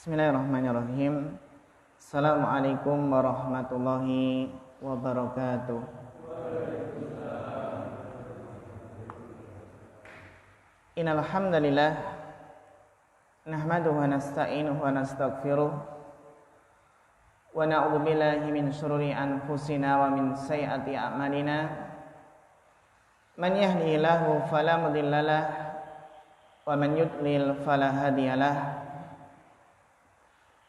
Bismillahirrahmanirrahim. Assalamualaikum warahmatullahi wabarakatuh. Innal hamdalillah nahmaduhu wa nasta'inuhu wa nastaghfiruh wa na'udzu billahi min syururi anfusina wa min sayyiati a'malina. Man yahdihillahu fala mudhillalah wa man yudlil fala hadiyalah.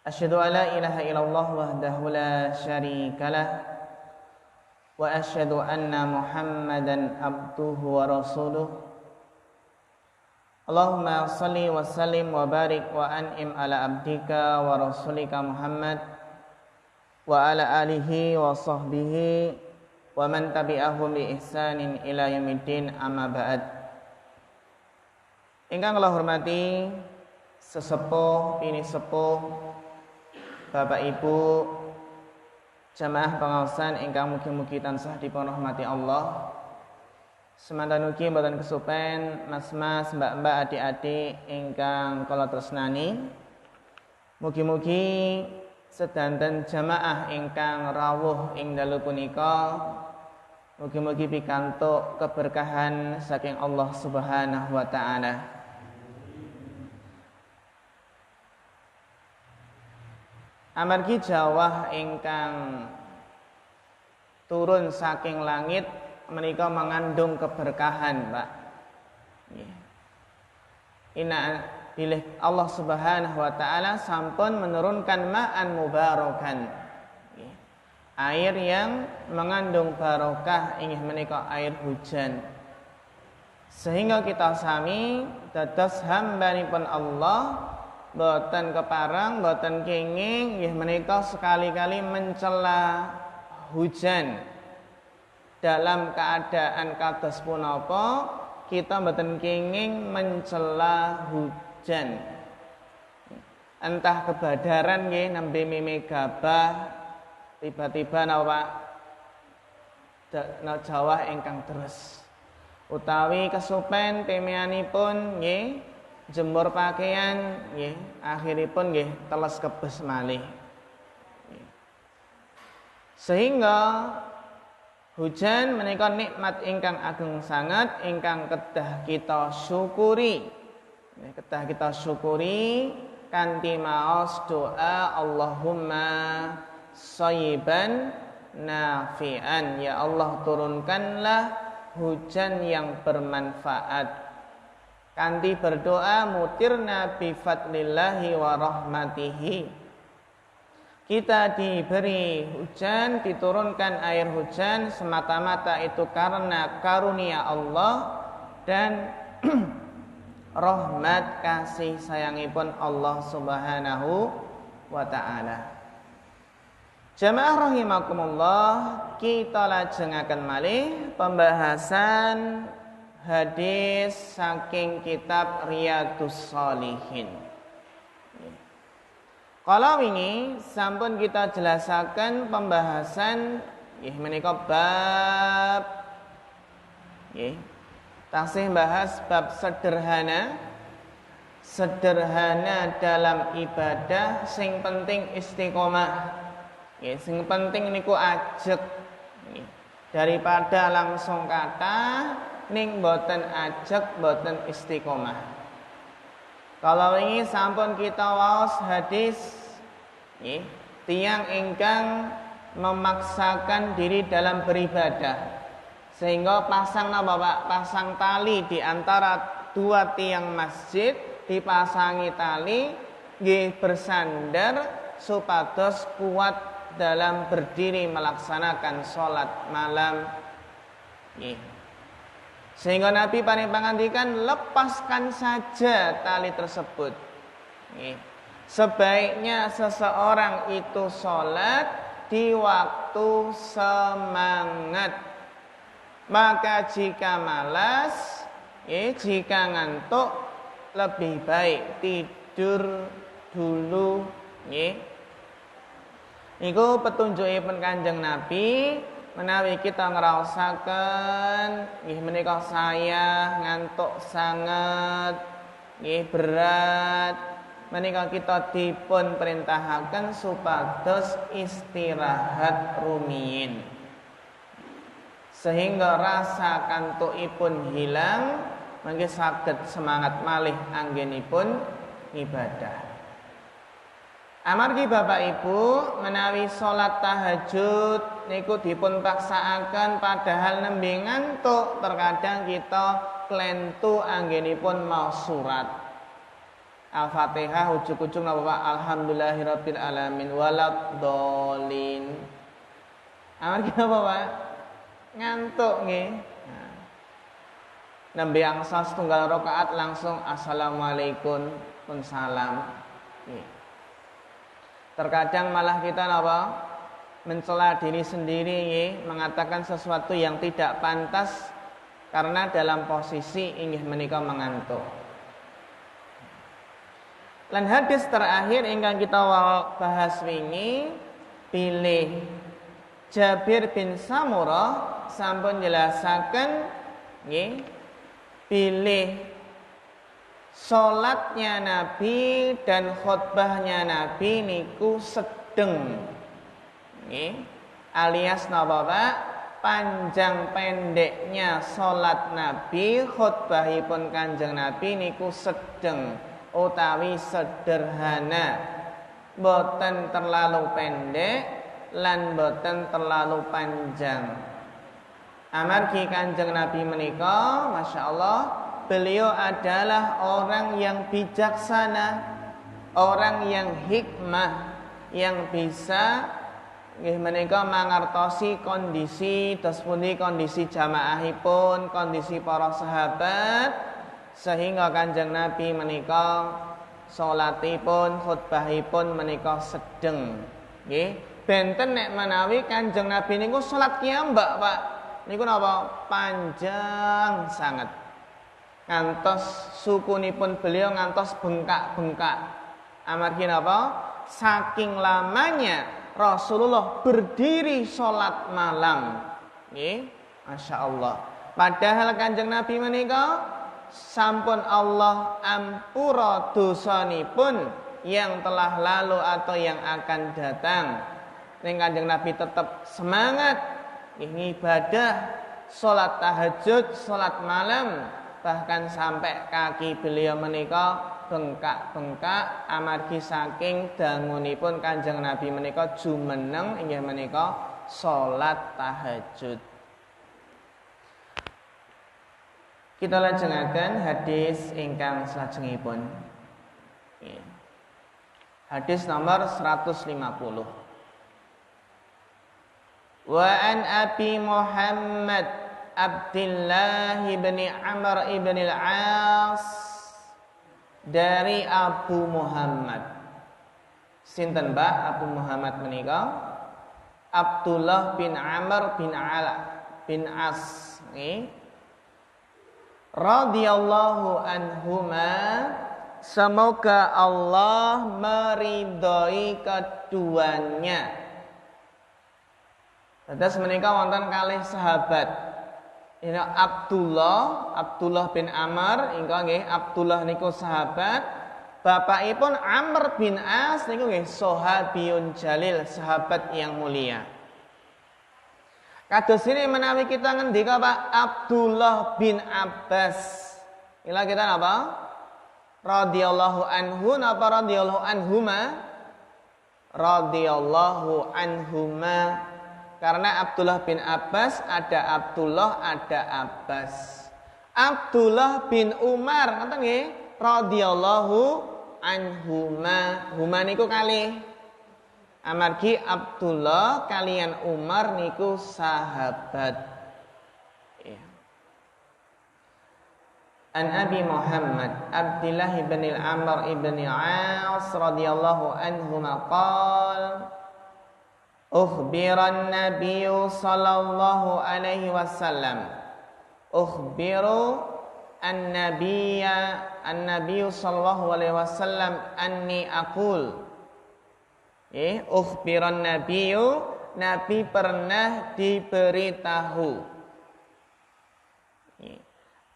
Asyhadu an la ilaha illallah wahdahu la syarikalah wa asyhadu anna Muhammadan abduhu wa rasuluh. Allahumma shalli wa sallim wa barik wa an'im ala abdika wa rasulika Muhammad wa ala alihi wa sahbihi wa man tabi'ahum bi ihsanin ila yaumiddin, amma ba'd. Ingkang kula hormati sesepuh ini sepuh Bapak Ibu jamaah pengaosan ingkang mugi-mugi tansah dipun rahmati Allah. Semanten ugi mboten kesupen mas-mas, mbak-mbak, adik-adik ingkang kula tresnani. Mugi-mugi sedanten jamaah ingkang rawuh ing dalu punika mugi-mugi pikantuk keberkahan saking Allah Subhanahu wa taala. Amargi jawah ingkang turun saking langit menika mengandung keberkahan, Pak. Inna bilih Allah Subhanahu wa taala sampun menurunkan ma'an mubarakan. Air yang mengandung barokah inggih menika air hujan. Sehingga kita sami dados hambanipun Allah boten keparang, boten kenging, nggih menika sekali-kali mencela hujan. Dalam keadaan kados punapa kita boten kenging mencela hujan. Entah kebadaran nggih nembe meme gabah tiba-tiba napa jawah ingkang terus. Utawi kesupen pemeanipun nggih jemur pakaian nggih akhiripun nggih teles kebes malih. Sehingga hujan menika nikmat ingkang ageng sangat ingkang kedah kita syukuri. Kedah kita syukuri kanthi maos doa Allahumma shayyiban nafi'an, ya Allah turunkanlah hujan yang bermanfaat. Kanti berdoa mutirna bi fadlillahi wa rahmatihi. Kita diberi hujan, diturunkan air hujan semata-mata itu karena karunia Allah dan rahmat kasih sayangipun Allah Subhanahu wa taala. Jamaah rahimakumullah, kita lajengaken malih pembahasan hadis saking kitab Riyadhus Shalihin. Kalau ini sampun kita jelasaken pembahasan nggih menika bab nggih tasih bahas bab sederhana dalam ibadah, sing penting istiqomah. Nggih, sing penting niku ajeg nggih. Daripada langsung kata ning boten ajeg, boten istiqomah. Kalau ini sampun kita waos hadis nggih, tiyang ingkang memaksakan diri dalam beribadah sehingga pasang napa Pak? Pasang tali di antara dua tiang masjid, dipasangi tali nggih bersandar supados kuat dalam berdiri melaksanakan salat malam nggih. Sehingga Nabi pangandikan lepaskan saja tali tersebut. Sebaiknya seseorang itu sholat di waktu semangat. Maka jika malas, jika ngantuk, lebih baik tidur dulu. Niku petunjukipun Kanjeng Nabi. Menawi kita ngraosaken nggih menika saya ngantuk sanget, nggih berat, menika kita dipun perintahaken supados istirahat rumiyin sehingga rasa kantukipun hilang mangke saged semangat malih anggenipun ibadah. Amargi Bapak Ibu menawi salat tahajud niku dipun paksaaken padahal nembe ngantuk, terkadang kita klentu anggenipun maos surat Al-Fatihah ujug-ujug napa Pak? Alhamdulillahirabbil alamin waladhdallin. Amargi napa Pak? Ngantuk nggih. Nembe angsa setunggal rakaat langsung assalamualaikum pun salam. Nggih. Terkadang malah kita napa? Mencela diri sendiri nggih, mengatakan sesuatu yang tidak pantas karena dalam posisi inggih menika mengantuk. Lan hadis terakhir ingkang kita bahas wingi pilih Jabir bin Samurah sampun jelasaken nggih pilih salatnya Nabi dan khutbahnya Nabi niku sedeng nggih alias napa Pak panjang pendeknya salat Nabi khutbahipun Kanjeng Nabi niku sedeng utawi sederhana boten terlalu pendek lan boten terlalu panjang. Amargi Kanjeng Nabi menika masyaallah beliau adalah orang yang bijaksana, orang yang hikmah, yang bisa nggih menika mangertosi kondisi pundi kondisi jamaahipun, kondisi para sahabat sehingga Kanjeng Nabi menika salatipun, khutbahipun menika sedeng. Nggih, benten nek menawi Kanjeng Nabi niku salat kiambak, Pak. Niku napa? Panjang sangat. Ngantos sukunipun beliau ngantos bengkak-bengkak. Amargi napa? Saking lamanya Rasulullah berdiri salat malam. Nggih, masyaallah. Padahal Kanjeng Nabi menika sampun Allah ampura dosanipun yang telah lalu atau yang akan datang. Ning Kanjeng Nabi tetap semangat ibadah, salat tahajud, salat malam. Bahkan sampai kaki beliau menika bengkak-bengkak amargi saking dangunipun Kanjeng Nabi menika jumeneng inggih menika salat tahajud. Kita lajengaken hadis ingkang salajengipun. Hadis nomor 150. Wa an Abi Muhammad Abdullah bin Amr ibn al-As dari Abu Muhammad. Sinten Mbak Abu Muhammad menika? Abdullah bin Amr bin bin As. Radhiyallahu anhuma, semoga Allah meridhoi keduanya. Terus menika wonten kalih sahabat. Ini Abdullah bin Amr, ingkang nggih Abdullah niku sahabat, bapakipun Amr bin As niku nggih sahabiyun jalil, sahabat yang mulia. Kados ini menawi kita ngendika Pak Abdullah bin Abbas. Ila kita napa? Radhiyallahu anhu napa radhiyallahu anhuma? Radhiyallahu anhuma. Karena Abdullah bin Abbas ada Abdullah, ada Abbas. Abdullah bin Umar ngoten nggih, radhiyallahu anhuma. Huma niku kalih. Amargi Abdullah kalian Umar niku sahabat. An Abi Muhammad Abdullah bin Amr ibn As radhiyallahu anhuma qala Ukhbiran Nabi sallallahu alaihi wasallam an-nabiy sallallahu alaihi wasallam anni aqul. Ukhbiran Nabi pernah diberitahu.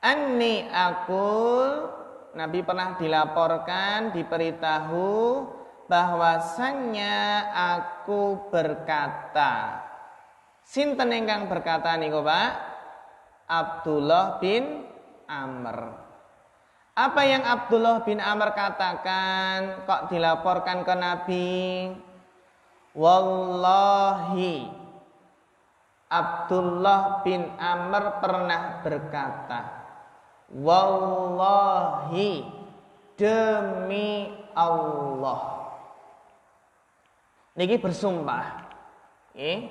Anni aqul Nabi pernah dilaporkan, diberitahu bahwasannya aku berkata. Sinten ingkang berkata niku Pak? Abdullah bin Amr. Apa yang Abdullah bin Amr katakan kok dilaporkan ke Nabi? Wallahi Abdullah bin Amr pernah berkata, wallahi demi Allah. Niki bersumpah. Nggih.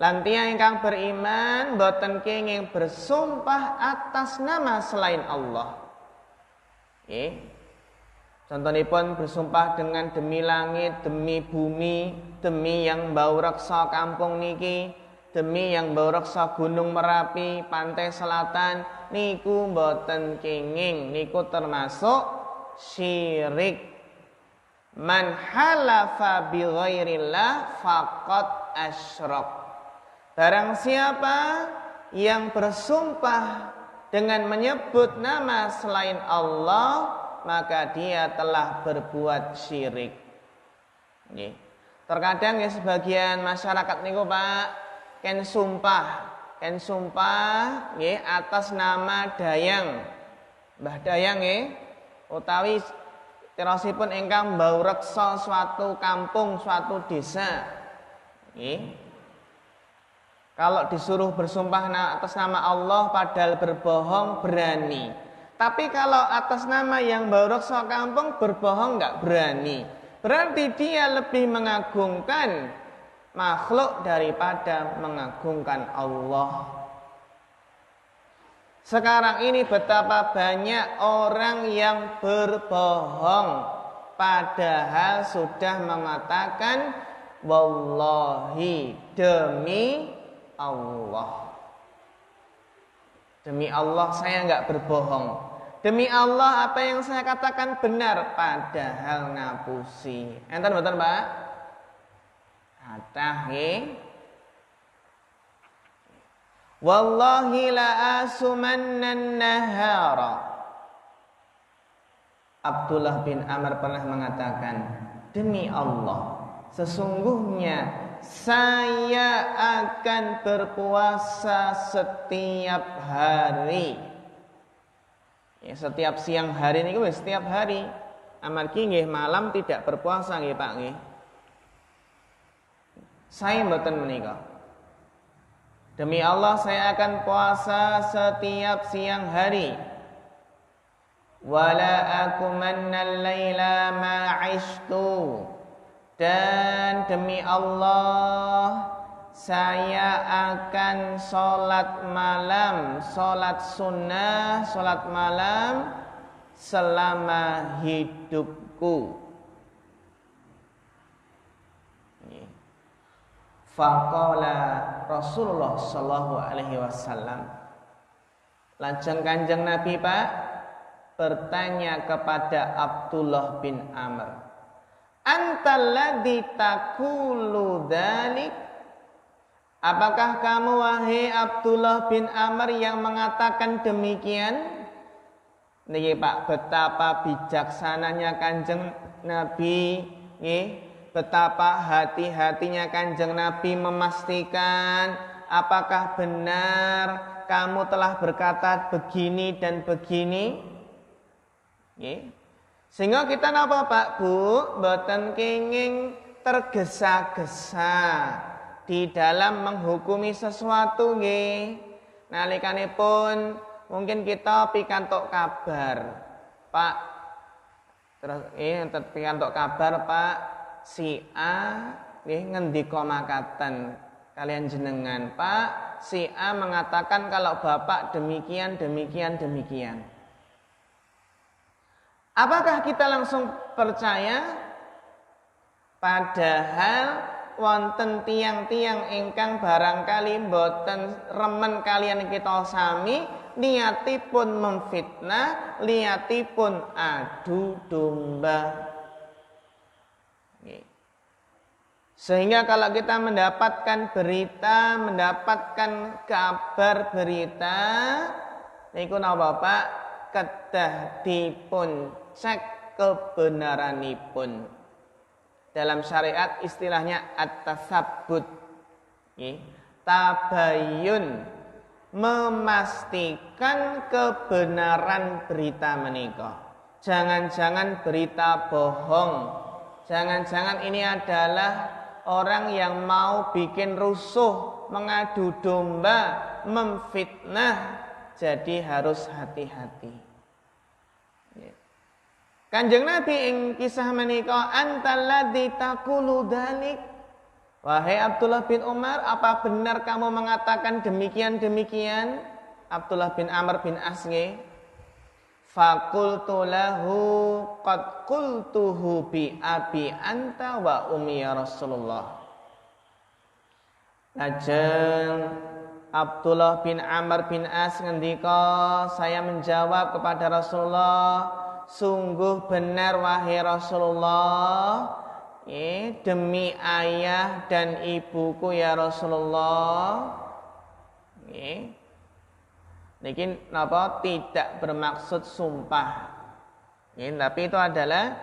Lantia ingkang beriman boten kenging bersumpah atas nama selain Allah. Nggih. Contohipun bersumpah dengan demi langit, demi bumi, demi yang bau reksa kampung niki, demi yang bau reksa Gunung Merapi, pantai selatan, niku boten kenging, niku termasuk syirik. Man halafa bi ghairillah faqad asyrak. Barang siapa yang bersumpah dengan menyebut nama selain Allah, maka dia telah berbuat syirik. Nggih. Terkadang ya sebagian masyarakat niku Pak ken sumpah nggih atas nama Dayang. Mbah Dayang nggih utawi tirosipun ingkang bau reksa suatu kampung, suatu desa. Nggih. Kalau disuruh bersumpah atas nama Allah padahal berbohong berani. Tapi kalau atas nama yang bau reksa kampung berbohong enggak berani. Berarti dia lebih mengagungkan makhluk daripada mengagungkan Allah. Sekarang ini betapa banyak orang yang berbohong padahal sudah mengatakan wallahi demi Allah. Demi Allah saya enggak berbohong. Demi Allah apa yang saya katakan benar padahal ngapusi. Enten mboten, Pak? Kathah nggih. Wallahi la asumannan nahara. Abdullah bin Amr pernah mengatakan, demi Allah, sesungguhnya saya akan berpuasa setiap hari. Ya, setiap siang hari ini setiap hari. Amargi nggih malam tidak berpuasa nggih Pak nggih. Saya mboten menika. Demi Allah saya akan puasa setiap siang hari. Wala akumanna laila ma'ishtu. Dan demi Allah saya akan sholat malam, sholat sunnah, sholat malam selama hidupku. Faqala Rasulullah sallallahu alaihi wasallam. Lajeng Kanjeng Nabi Pak bertanya kepada Abdullah bin Amr, antalladzi taqulu dzalik? Apakah kamu wahai Abdullah bin Amr yang mengatakan demikian? Niki Pak, betapa bijaksananya Kanjeng Nabi nggih, betapa hati-hatinya Kanjeng Nabi memastikan apakah benar kamu telah berkata begini dan begini. Nggih. Sehingga kita napa Pak Bu, mboten kenging tergesa-gesa di dalam menghukumi sesuatu nggih. Nalikanipun mungkin kita pikantuk kabar, Pak. Terus pikantuk kabar Pak si A nggih ngendika makaten kalian jenengan, Pak. Si A mengatakan kalau Bapak demikian demikian demikian. Apakah kita langsung percaya? Padahal wonten tiang-tiang ingkang barangkali mboten remen kalian kita sami, niatipun memfitnah, niatipun adu domba. Sehingga kalau kita mendapatkan berita, mendapatkan kabar berita, niku napa Pak? kedah dipun cek kebenaranipun. Dalam syariat istilahnya at-tasabbut. Tabayun, memastikan kebenaran berita menika. Jangan-jangan berita bohong. Jangan-jangan ini adalah orang yang mau bikin rusuh, mengadu domba, memfitnah. Jadi harus hati-hati. Kanjeng Nabi ing kisah menika antalladzi taqulu dzalik. Wahai Abdullah bin Umar, apa benar kamu mengatakan demikian? Abdullah bin Amr bin As nggih. Faqultu lahu qad qultuhu bi abi anta wa ummi ya Rasulullah. Lajeng Abdullah bin Amr bin As ngendika, saya menjawab kepada Rasulullah, sungguh benar wahai Rasulullah, demi ayah dan ibuku ya Rasulullah. Niki napa tidak bermaksud sumpah. Tapi itu adalah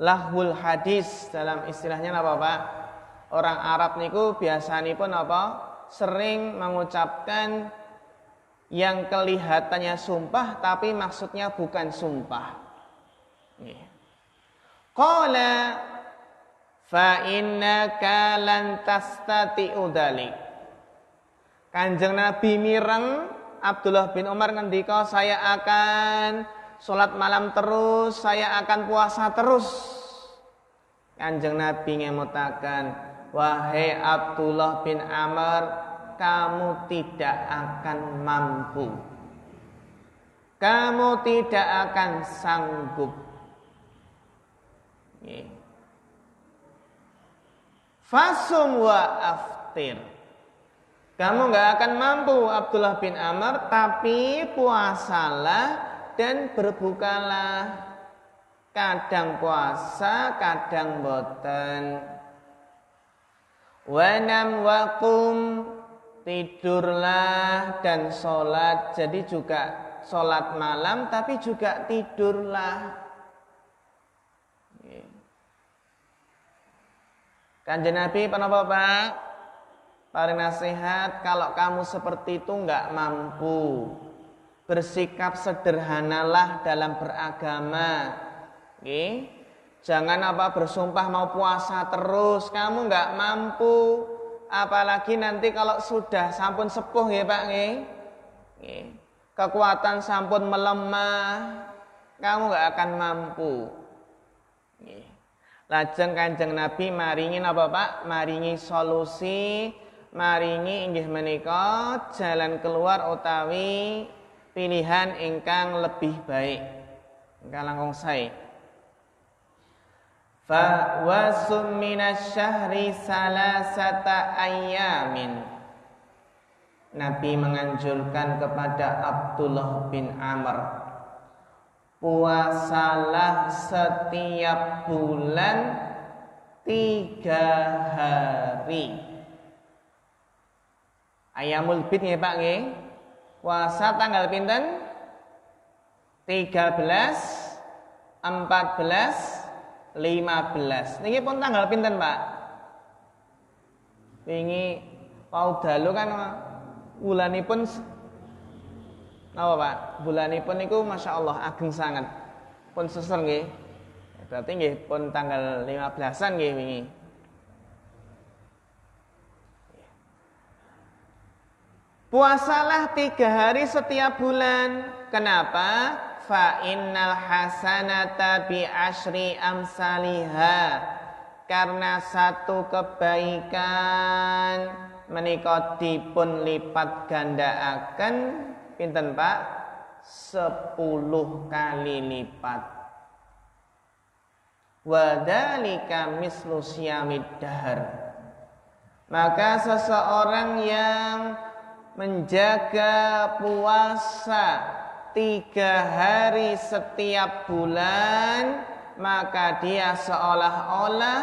lahwul hadis, dalam istilahnya apa Pak? Orang Arab niku biasanipun apa? Sering mengucapkan yang kelihatannya sumpah tapi maksudnya bukan sumpah. Qala fa innaka lan tastati'u dzalik. Kanjeng Nabi mireng, Abdullah bin Umar ngendika, saya akan salat malam terus, saya akan puasa terus. Kanjeng Nabi ngemutaken, wahai Abdullah bin Amr, kamu tidak akan mampu. Kamu tidak akan sanggup. Fasum wa aftir. Kamu gak akan mampu Abdullah bin Amr, tapi puasalah dan berbukalah. Kadang puasa, kadang boten. Wanam waqum, tidurlah dan sholat. Jadi juga sholat malam tapi juga tidurlah. Kanjeng Nabi kenapa Pak? Paling nasihat, kalau kamu seperti itu enggak mampu, bersikap sederhanalah dalam beragama. Jangan bersumpah mau puasa terus, kamu enggak mampu. Apalagi nanti kalau sudah sampun sepuh ya Pak kekuatan sampun melemah, kamu enggak akan mampu. Lajeng Kanjeng Nabi maringi apa Pak? Maringi solusi, maringi inggih menika jalan keluar utawi pilihan ingkang lebih baik. Ingkang langkung sae. Fa wasum minasyahri salasata ayyamin. Nabi menganjurkan kepada Abdullah bin Amr, puasalah setiap bulan 3 hari. Ayamul bid nggih Pak nggih. Puasa tanggal pinten? 13, 14, 15. Niki pun tanggal pinten, Pak? Wingi wau dalu kan wulanipun napa, Pak? Bulanipun niku masyaallah ageng sangat. Pun seser nggih. Berarti nggih pun tanggal 15-an nggih wingi. Puasalah 3 hari setiap bulan. Kenapa? Fa innal hasanata bi asyri amsalihha. Karena satu kebaikan menika dipun lipat gandaaken pinten Pak? 10 kali lipat. Wa dzalika mislu siyamid dahr. Maka seseorang yang menjaga puasa 3 hari setiap bulan, maka dia seolah-olah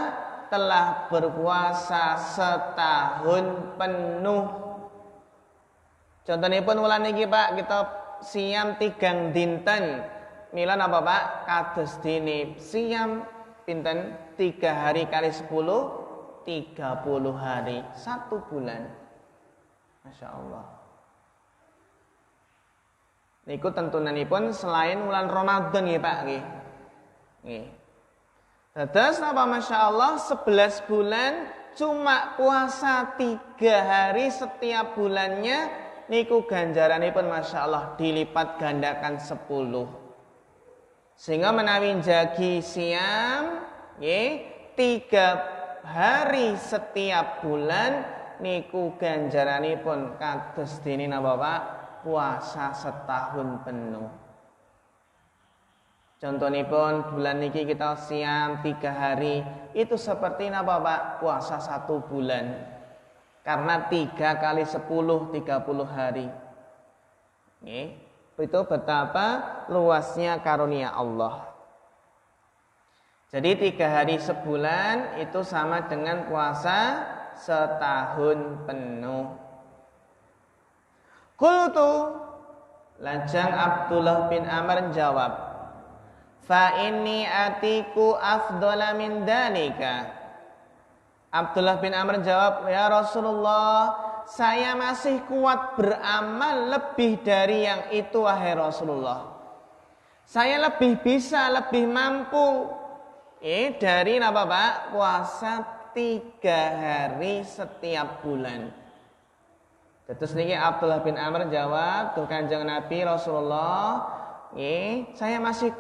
telah berpuasa setahun penuh. Contohnya pun wulan niki Pak, kita siam 3 dinten mila napa Pak kados dene siam pinten 3 hari kali 10 30 hari 1 bulan. Masya Allah. Niku tentunanipun selain bulan Ramadan nggih Pak nggih. Nggih. Dados napa Masya Allah 11 bulan cuma puasa 3 hari setiap bulannya niku ganjaranipun Masya Allah dilipat gandakan 10. Sehingga menawi jagi siam nggih 3 hari setiap bulan niku ganjaranipun kados dene napa Pak puasa setahun penuh. Contohipun bulan niki kita siam 3 hari itu seperti napa Pak puasa 1 bulan. Karena 3 kali 10 30 hari. Nggih, itu betapa luasnya karunia Allah. Jadi 3 hari sebulan itu sama dengan puasa setahun penuh. Qultu lajang Abdullah bin Amr jawab, fa inni atiku afdhala min dalika. Abdullah bin Amr jawab, ya Rasulullah, saya masih kuat beramal lebih dari yang itu wahai Rasulullah. Saya lebih bisa, lebih mampu dari apa Pak? Puasa 3 hari setiap bulan. Terus niki Abdullah bin Amr jawab, tuh Kanjeng Nabi Rasulullah, saya masih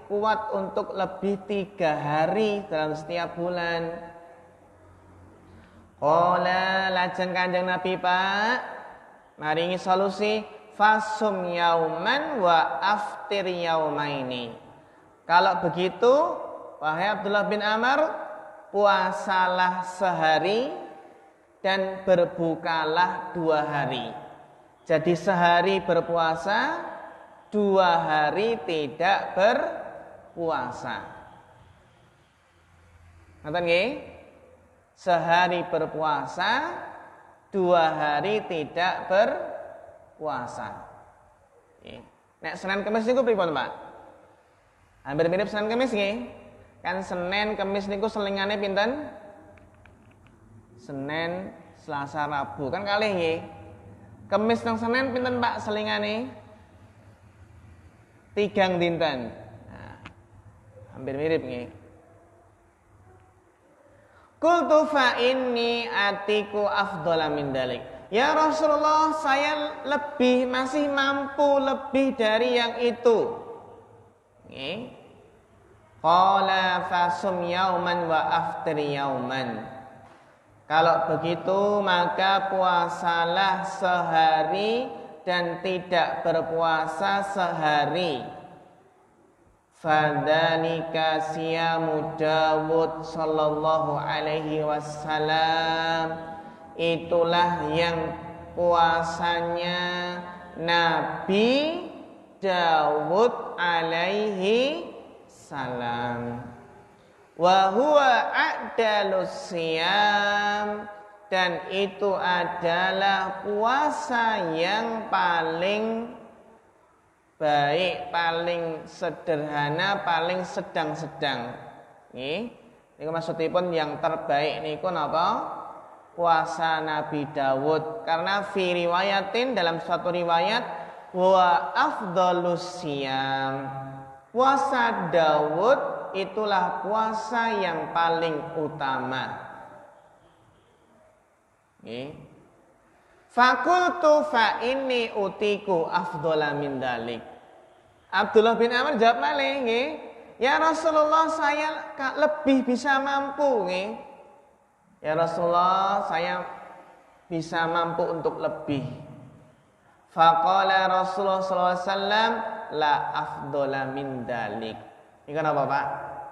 kuat untuk lebih 3 hari dalam setiap bulan. Qala lajeng Kanjeng Nabi Pak maringi solusi fasum yauman wa aftir yaumaini. Kalau begitu wahai Abdullah bin Amr, puasalah sehari dan berbukalah 2 hari. Jadi sehari berpuasa, 2 hari tidak berpuasa. Ngoten nggih? Sehari berpuasa, 2 hari tidak berpuasa. Nek Senin Kamis niku pripun, Pak? Hampir mirip Senin Kamis nggih. Kan Senin Kamis niku selingane pinten? Senin, Selasa, Rabu. Kan kalih nggih. Kamis nang Senin pinten Pak selingane? 3 dinten. Nah, hampir mirip nggih. Qultu fa inni atiku afdhala min dalik. Ya Rasulullah, saya masih mampu lebih dari yang itu. Nggih. Qala fasum yauman wa aftir yauman. Kalau begitu maka puasalah sehari dan tidak berpuasa sehari. Fadzalika siyamu Dawud sallallahu alaihi wasallam. Itulah yang puasanya Nabi Dawud alaihi salam. Wa huwa a'dalus siyam, dan itu adalah puasa yang paling baik, paling sederhana, paling sedang-sedang. Nggih, niku maksudipun yang terbaik niku napa? Puasa Nabi Dawud. Karena fi riwayatin, dalam suatu riwayat, wa afdhalus siyam. Puasa Dawud itulah puasa yang paling utama. Nggih. Fakultu fa inni utiku afdhala min dalik. Abdullah bin Amr jawab malih nggih, ya Rasulullah saya lebih bisa mampu nggih. Ya Rasulullah saya bisa mampu untuk lebih. Faqala Rasulullah sallallahu alaihi wasallam la afdhala min dalik. Ini kenapa Pak?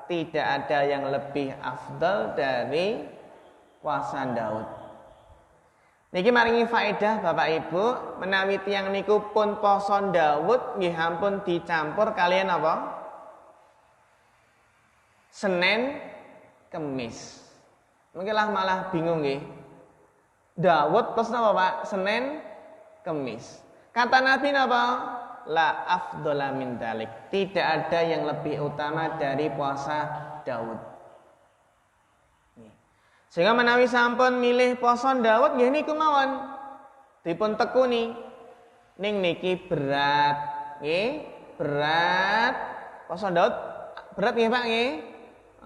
Tidak ada yang lebih afdal dari puasa Daud. Niki maringi faedah Bapak Ibu, menawi tiyang niku pun poso Daud nggih ampun dicampur kalian apa? Senin, Kemis. Mungkin malah bingung nggih. Daud plus napa Pak? Senin, Kemis. Kata Nabi napa? La afdhala min dalik. Tidak ada yang lebih utama dari puasa Daud. Sehingga menawi sampun milih puasa Daud nggih niku mawon. Dipun tekuni. Ning niki berat, nggih. Berat. Puasa Daud berat nggih Pak nggih.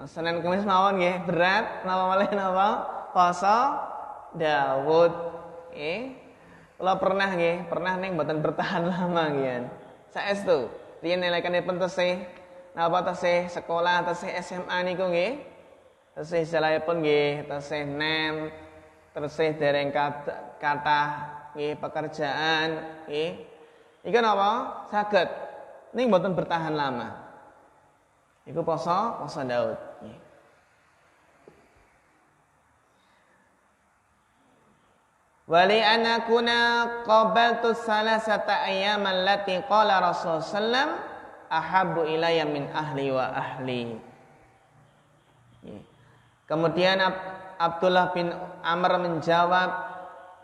Senin Kamis mawon nggih, berat. Napa malih napa? Puasa Daud. Nggih. Kula pernah ning mboten bertahan lama nggih. Saestu, riyen nelekanipun tesih napa tesih sekolah, tesih SMA niku nggih. Tesih salahipun nggih, tesih nem, tesih dereng kathah nggih pekerjaan nggih. Iku napa? Saged ning mboten bertahan lama. Iku puasa Daud nggih. Wali anakuna qabaltu salasata ayyaman lati qala Rasul sallam ahabbu ilayya min ahli wa ahli. Kemudian Abdullah bin Amr menjawab,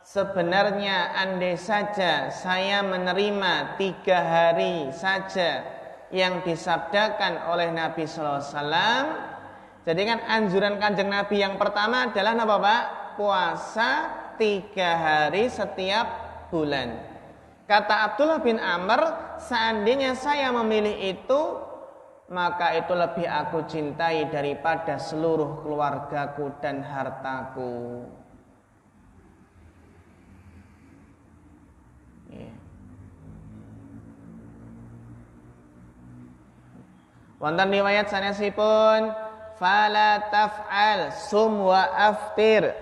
sebenarnya andai saja saya menerima 3 hari saja yang disabdakan oleh Nabi sallallahu alaihi wasallam. Jadi kan anjuran Kanjeng Nabi yang pertama adalah apa Pak? Puasa 3 hari setiap bulan. Kata Abdullah bin Amr, seandainya saya memilih itu, maka itu lebih aku cintai daripada seluruh keluargaku dan hartaku. Wonten riwayat sanesipun, fala taf'al sum wa aftir.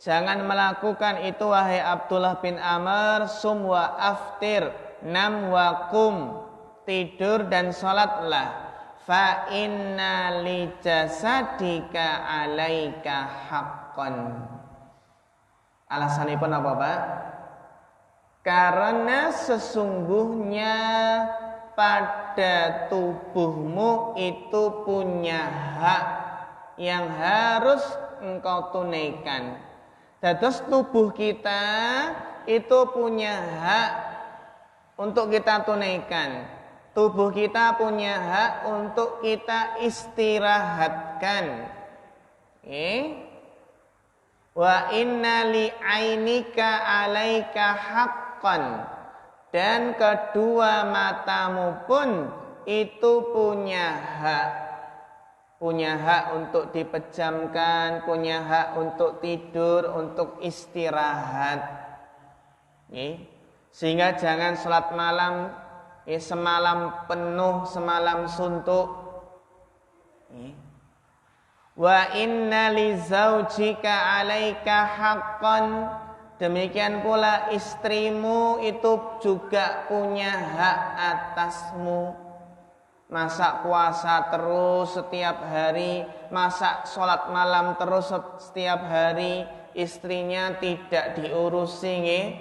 Jangan melakukan itu wahai Abdullah bin Amr, sum wa aftir, nam wa kum, tidur dan salatlah. Fa inna li jasadika alaika haqqan. Alasanipun apa Pak? Karena sesungguhnya pada tubuhmu itu punya hak yang harus engkau tunaikan. Dados tubuh kita itu punya hak untuk kita tunaikan. Tubuh kita punya hak untuk kita istirahatkan. Wa inna li ainika alaika haqqan. Dan kedua matamu pun itu punya hak. Punya hak untuk dipejamkan, punya hak untuk tidur, untuk istirahat. Sehingga jangan salat malam semalam penuh, semalam suntuk. Wa inna li zaujika alaika haqqan. Demikian pula istrimu itu juga punya hak atasmu. Masa puasa terus setiap hari, masa sholat malam terus setiap hari, istrinya tidak diurusi.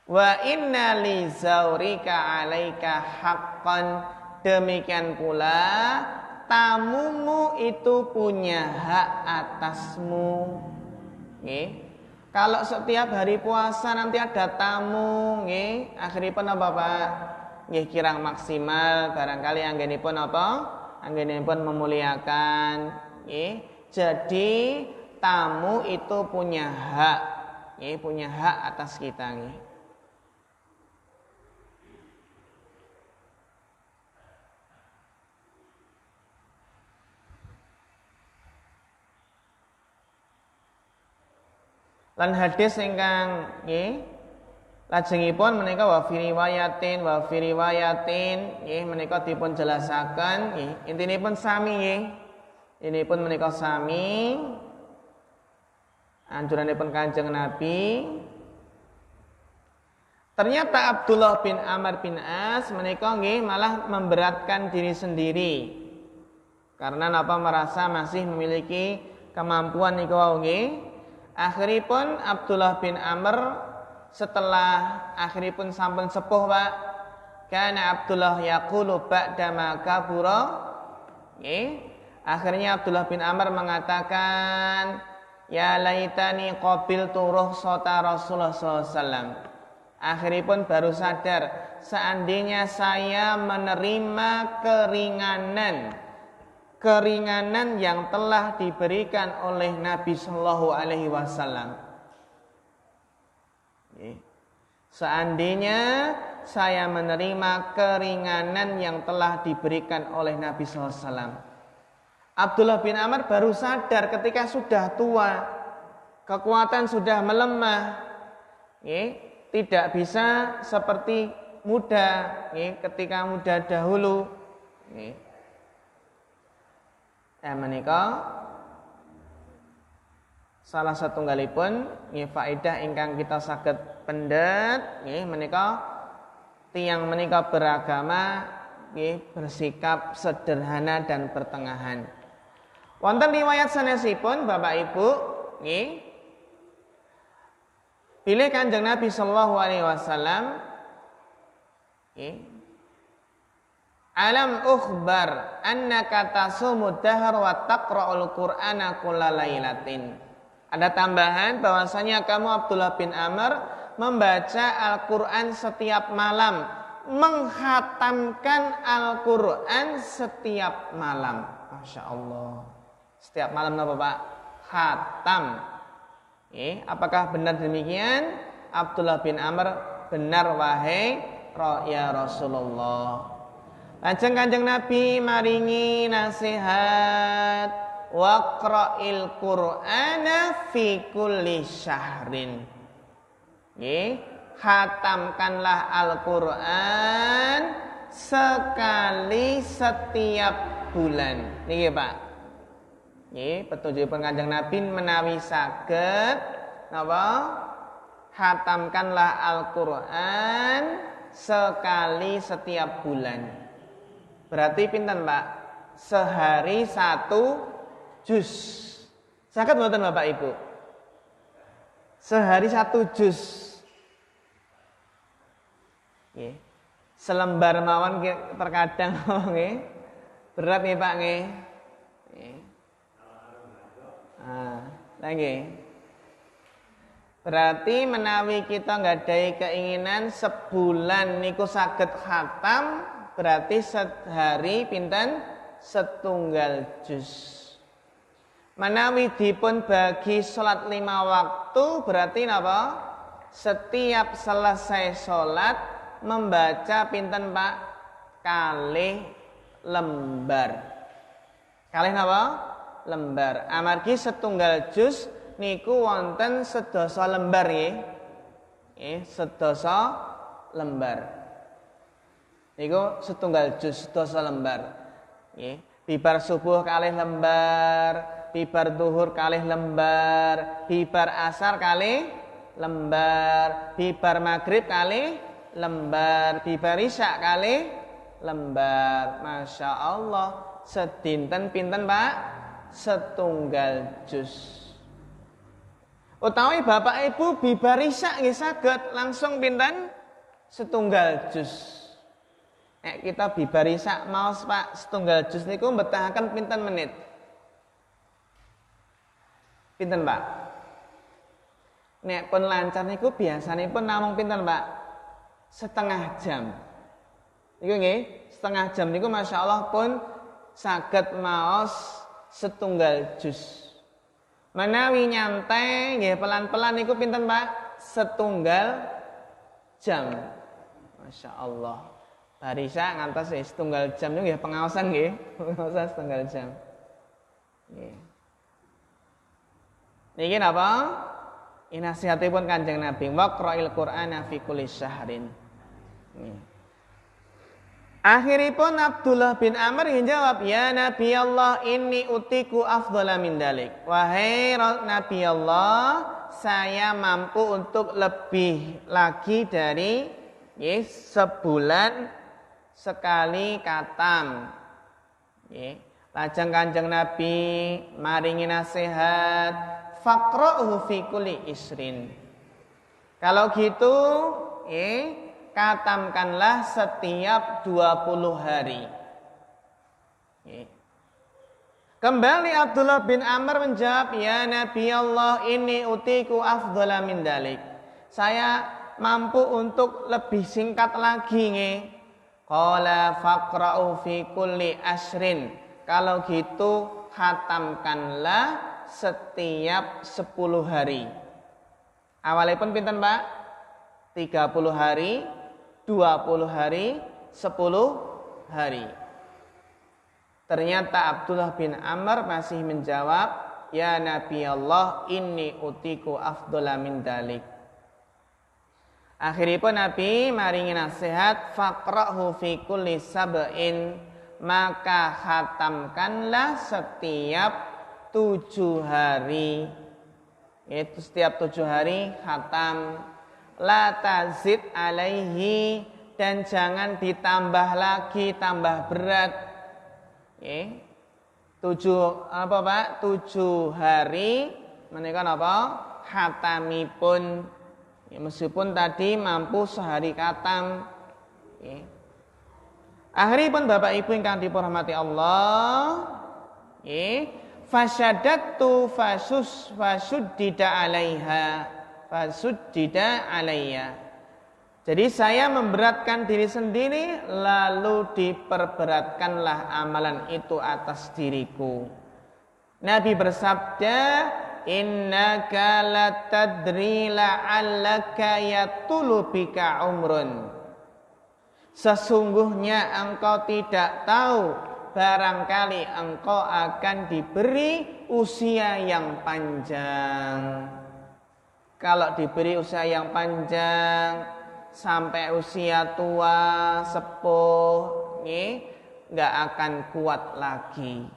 Wa inna li zaurika alaika haqqan. Demikian pula tamumu itu punya hak atasmu. Kalau setiap hari puasa nanti ada tamu, akhiripun apa Pak? Kirang maksimal, barangkali anggenipun apa? Anggenipun memuliakan. Jadi tamu itu punya hak, punya hak atas kita. Lan hadis ingkang lajengipun menika wa fi riwayatin menika dipun jelasaken intinipun sami ini pun menika sami anjuranipun Kanjeng Nabi. Ternyata Abdullah bin Amr bin As menika malah memberatkan diri sendiri karena napa merasa masih memiliki kemampuan niku wau Akhiripun Abdullah bin Amr setelah akhiripun sampun sepuh Pak, kana Abdullah yaqulu ba'da ma kabura. Akhirnya Abdullah bin Amr mengatakan, ya laitani qabiltu rukhsata Rasulullah sallallahu alaihi wasallam. Akhiripun baru sadar, seandainya saya menerima keringanan yang telah diberikan oleh Nabi sallallahu alaihi wasallam. Seandainya saya menerima keringanan yang telah diberikan oleh Nabi sallallahu alaihi wasallam. Abdullah bin Amr baru sadar ketika sudah tua, kekuatan sudah melemah, tidak bisa seperti muda, ketika muda dahulu. Menika salah satunggalipun faedah ingkang kita saged pendet menika tiyang menika beragama bersikap sederhana dan pertengahan. Wonten riwayat sanesipun Bapak Ibu bilih Kanjeng Nabi sallallahu alaihi wasallam alam ukhbar annaka tasumud dahr wa taqra'ul qur'ana kullalailatin. Ada tambahan bahwasanya kamu Abdullah bin Amr membaca Al-Qur'an setiap malam, menghatamkan Al-Qur'an setiap malam. Masya Allah. Setiap malam apa Pak? Khatam. Apakah benar demikian? Abdullah bin Amr, benar wahai ya Rasulullah. Lajeng Kanjeng Nabi maringi nasihat, waqra'il Qur'ana fi kulli syahrin. Khatamkanlah Al-Qur'an sekali setiap bulan. Niki Pak. Petunjukipun Kanjeng Nabi menawi saged napa? Khatamkanlah Al-Qur'an sekali setiap bulan. Berarti pinten Pak? Sehari 1 juz. Saged mboten Bapak Ibu? Sehari 1 juz. Selembar mawon terkadang nggih. Berat nggih Pak nggih. Lagi. Berarti menawi kita nggadahi keinginan sebulan niku saged khatam, berarti sehari pinten? 1 juz. Menawi dipun bagi salat 5 waktu berarti napa? Setiap selesai salat membaca pinten Pak? Kalih lembar. Kalih napa? Lembar. Amargi 1 juz niku wonten 10 lembar nggih. 10 lembar. Niku 1 juz 10 lembar. Bibar subuh kalih lembar, bibar duhur kalih lembar, bibar asar kalih lembar, bibar maghrib kalih lembar, bibar isya kalih lembar. Masya Allah, sedinten pinten Pak? 1 juz. Utawi Bapak Ibu bibar isya nggih saged langsung pinten? 1 juz. Kita bibar isya maos Pak 1 juz niku mbetahaken pinten menit? Pinten Pak? Nek pun lancar niku biasanipun namung pinten Pak? Setengah jam. Niku nggih, setengah jam niku Masya Allah pun saged maos 1 juz. Menawi nyantai nggih pelan-pelan niku pinten Pak? 1 jam. Masya Allah. Barisa ngantos 1 jam niku nggih pengaosan nggih. Pengaosan 1 jam. Nggih. Niki napa? Nasihatipun Kanjeng Nabi, waqra'il Qur'ana fi kulli syahrin. Akhiripun Abdullah bin Amr menjawab, ya Nabi Allah, inni utiku afdhala min dalik. Wahai Nabi Allah, saya mampu untuk lebih lagi dari sebulan sekali khatam. Lajeng Kanjeng Nabi maringi nasihat, faqra'uhu fi kulli isrin. Kalau gitu, khatamkanlah setiap 20 hari. Kembali Abdullah bin Amr menjawab, ya Nabi Allah, ini utiku afdhala min dalik. Saya mampu untuk lebih singkat lagi nge. Qala faqra'u fi kulli ashrin. Kalau gitu khatamkanlah setiap 10 hari. Awalipun pinten Pak? 30 hari, 20 hari, 10 hari. Ternyata Abdullah bin Amr masih menjawab, ya Nabi Allah, inni utiku afdhala min dalik. Akhiripun Nabi maringi nasihat, faqra'hu fi kulli sab'in, maka khatamkanlah setiap 7 hari. Itu setiap 7 hari khatam. La tazid alaihi, dan jangan ditambah lagi, tambah berat. 7 apa Pak? 7 hari menika napa? Khatamipun. Meskipun tadi mampu sehari khatam. Akhiripun Bapak Ibu ingkang dipurmati Allah, fasyadattu fasuddida alaiha, fasuddida alayya. Jadi saya memberatkan diri sendiri, lalu diperberatkanlah amalan itu atas diriku. Nabi bersabda, innaka latadri la'allaka yatulu bika umrun. Sesungguhnya engkau tidak tahu, barangkali engkau akan diberi usia yang panjang. Kalau diberi usia yang panjang, sampai usia tua, sepuh, nggak akan kuat lagi.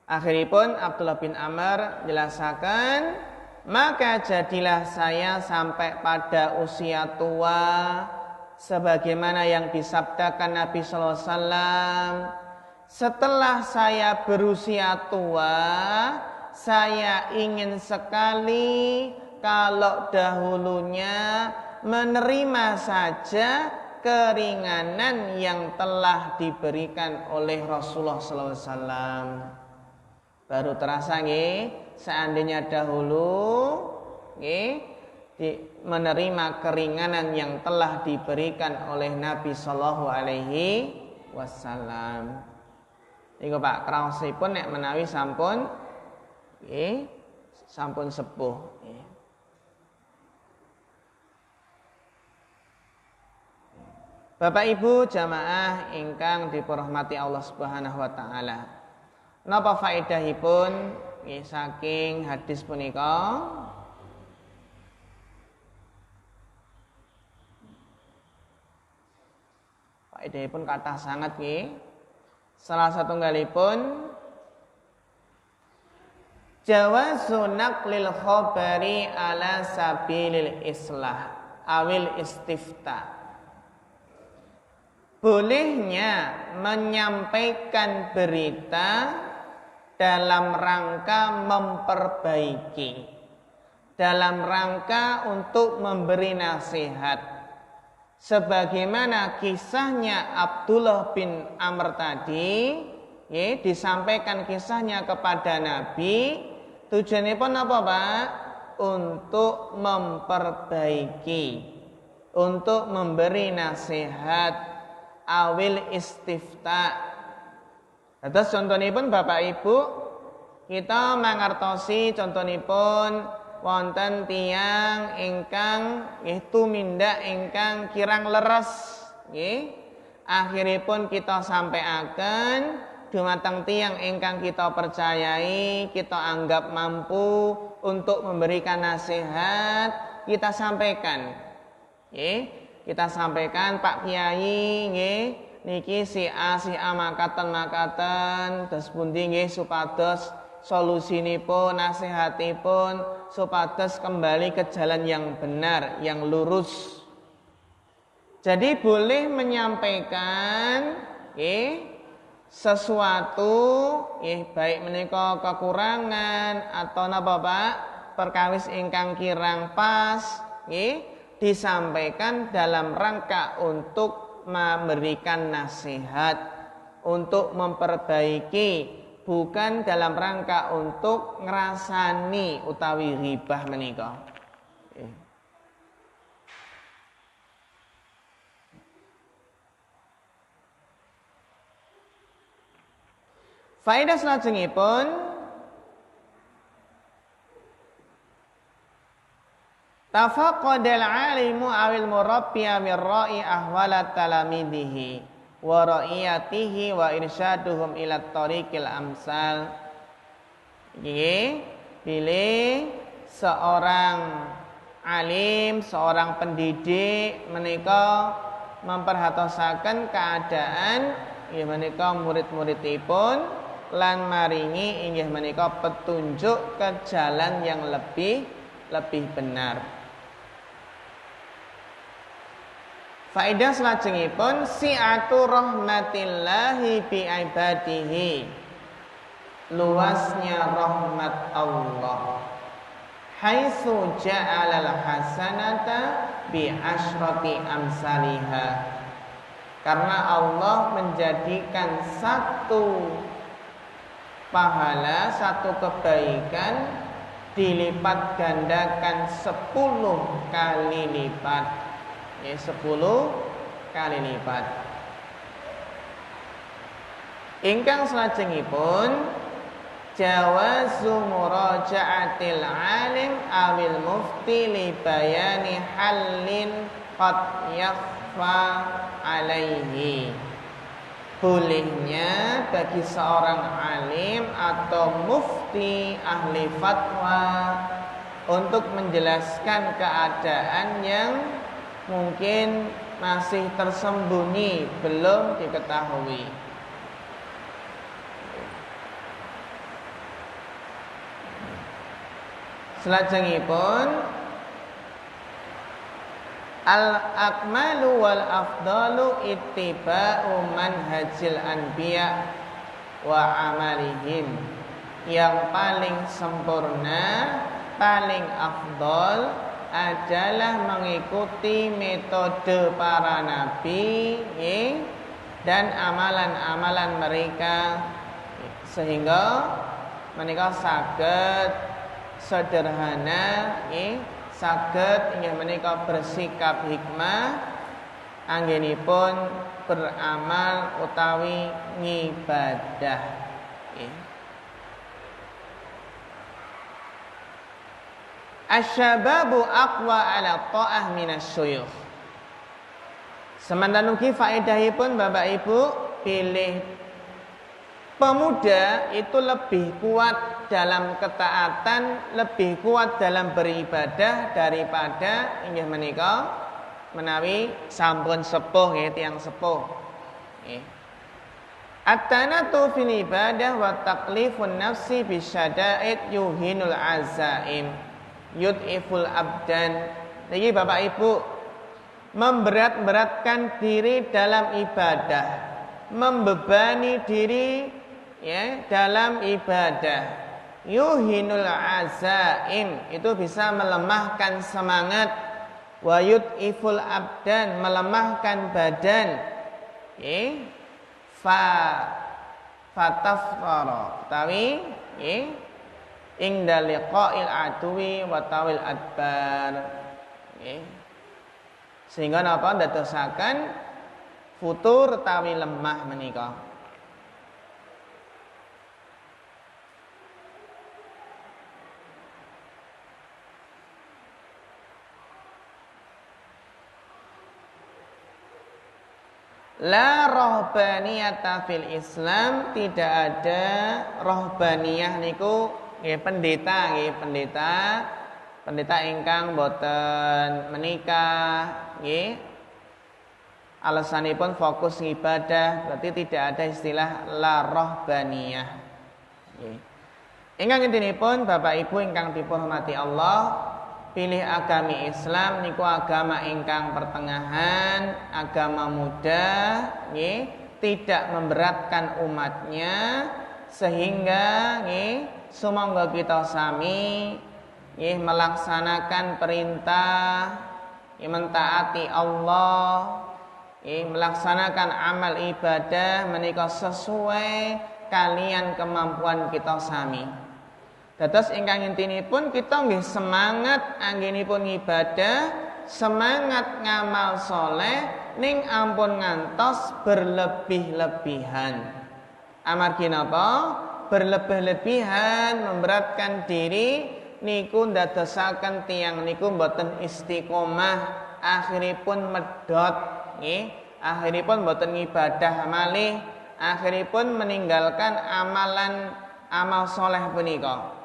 Akhiripun Abdullah bin Amr jelaskan, maka jadilah saya sampai pada usia tua, sebagaimana yang disabdakan Nabi sallallahu alaihi wasallam, setelah saya berusia tua, saya ingin sekali kalau dahulunya menerima saja keringanan yang telah diberikan oleh Rasulullah sallallahu alaihi wasallam. Baru terasa seandainya dahulu menerima keringanan yang telah diberikan oleh Nabi sallallahu alaihi wasallam. Iku Pak, kraosipun nek menawi sampun sampun sepuh. Bapak Ibu jamaah ingkang dipunrahmati Allah Subhanahu wa taala. Napa faedahipun saking hadis punika? Faedahipun kathah sanget nggih. Salah satunggalipun jawazu naqlil khabari ala sabilil islah awil istifta. Bolehnya menyampaikan berita dalam rangka memperbaiki, dalam rangka untuk memberi nasihat, sebagaimana kisahnya Abdullah bin Amr tadi, disampaikan kisahnya kepada Nabi. Tujuannya pun apa Pak? Untuk memperbaiki, untuk memberi nasihat, awil istifta. Terus contohipun Bapak Ibu, kita mangertosi contohipun wonten tiyang ingkang tumindak ingkang kirang leres, akhiripun kita sampaikan dumateng tiyang ingkang kita percayai, kita anggap mampu untuk memberikan nasihat, kita sampaikan. Kita sampaikan, Pak Kiai niki si A makaten terus pundi nggih supados solusinipun, nasihatipun supados kembali ke jalan yang benar, yang lurus. Jadi boleh menyampaikan sesuatu baik menika kekurangan atau napa Pak perkawis ingkang kirang pas disampaikan dalam rangka untuk memberikan nasihat, untuk memperbaiki, bukan dalam rangka untuk ngrasani utawi ghibah menika. Faedah salajengipun tafaqadal alimu awil murabbi awil ra'i ahwalat talamidihi wa ra'iyatihi wa irsyaduhum ila tariqil amsal. Pilih seorang alim, seorang pendidik menika memperhatosaken keadaan inggih menika murid-muridipun lan maringi inggih menika petunjuk ke jalan yang lebih benar. Faedah salajengipun si'atu rahmatillahi bi ibadihi, luasnya rahmat Allah. Haitsu ja'alal hasanata bi asyrati amsalihha, karena Allah menjadikan satu pahala, satu kebaikan dilipat gandakan 10 kali lipat. 10 kali lipat. Ingkang salajengipun jawazu muraja'atil alim awil mufti li bayani halin qad yakhfa alaihi. Bolehnya bagi seorang alim atau mufti ahli fatwa untuk menjelaskan keadaan yang mungkin masih tersembunyi, belum diketahui. Selajengipun al-akmalu wal afdalu ittiba'u manhajil anbiya wa amalihim. Yang paling sempurna, paling afdal adalah mengikuti metode para nabi dan amalan-amalan mereka, sehingga mereka saged sederhana saged inggih menika bersikap hikmah anggenipun beramal utawi ngibadah. Asyababu aqwa ala ta'ah minasyuyukh. Semanten ugi faedahipun Bapak Ibu, pilih pemuda itu lebih kuat dalam ketaatan, lebih kuat dalam beribadah daripada inggih menika menawi sampun sepuh nggih tiyang sepuh. At-tanatu fil ibadah wa taklifun nafsi bisyada'id yuhinul azaim yud'iful abdan. Niki Bapak Ibu, memberat-beratkan diri dalam ibadah, membebani diri dalam ibadah, yuhinul azaim, itu bisa melemahkan semangat, wa yud'iful abdan, melemahkan badan, fatafara tawi ingda liqa'il aduwi wa tawil adbar. Sehingga napa ndadosaken futur tawi lemah menika. La rohbaniyata fil Islam, tidak ada rohbaniyah niku nggih pendeta ingkang boten menikah nggih. Alasanipun fokus ibadah, berarti tidak ada istilah la rohbaniyah. Nggih. Ingkang intinipun Bapak Ibu ingkang dipun-hormati Allah, pilih agami Islam niku agama ingkang pertengahan, agama muda, tidak memberatkan umatnya, sehingga sumangga kita sami melaksanakan perintah, mentaati Allah, melaksanakan amal ibadah menika sesuai kalian kemampuan kita sami. Dados ingkang intinipun kita nggih semangat anggenipun ibadah, semangat ngamal soleh ning ampun ngantos berlebih-lebihan. Amargi napa? Berlebih-lebihan memberatkan diri niku ndadosaken tiyang niku mboten istiqomah, akhiripun medhot nggih, akhiripun mboten ngibadah malih, akhiripun meninggalkan amal soleh punika.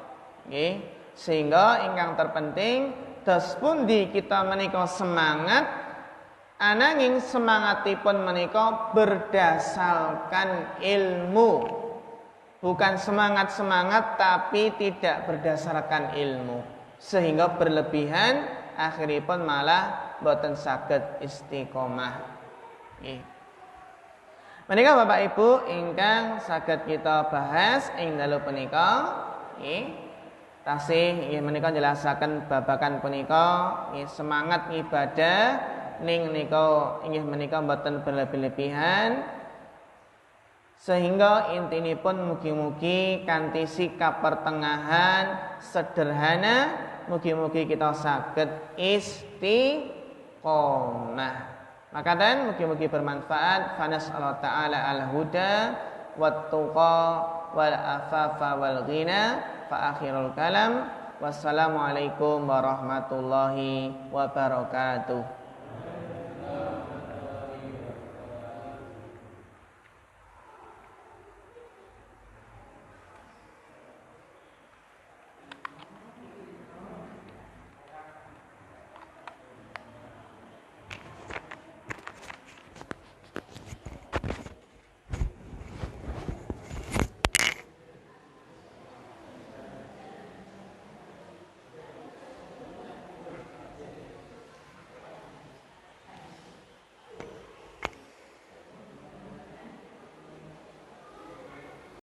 Nggih, sehingga ingkang terpenting dos pundi kita menika semangat, ananging semangatipun menika berdasarkan ilmu, bukan semangat tapi tidak berdasarkan ilmu, sehingga berlebihan akhiripun malah boten saged istiqomah. Nggih. Menika Bapak Ibu ingkang saged kita bahas ing dalu punika, nggih. Tasih inggih menika njelasaken babagan punika, semangat ibadah ning nika inggih menika mboten berlebih-lebihan, sehingga intinipun mugi-mugi kanthi sikap pertengahan sederhana, mugi-mugi kita saged istiqomah. Makaten mugi-mugi bermanfaat. Fanas'allahu ta'ala al-huda wat tuqa wal afafa wal ghina. Fa akhirul kalam, wassalamualaikum warahmatullahi wabarakatuh.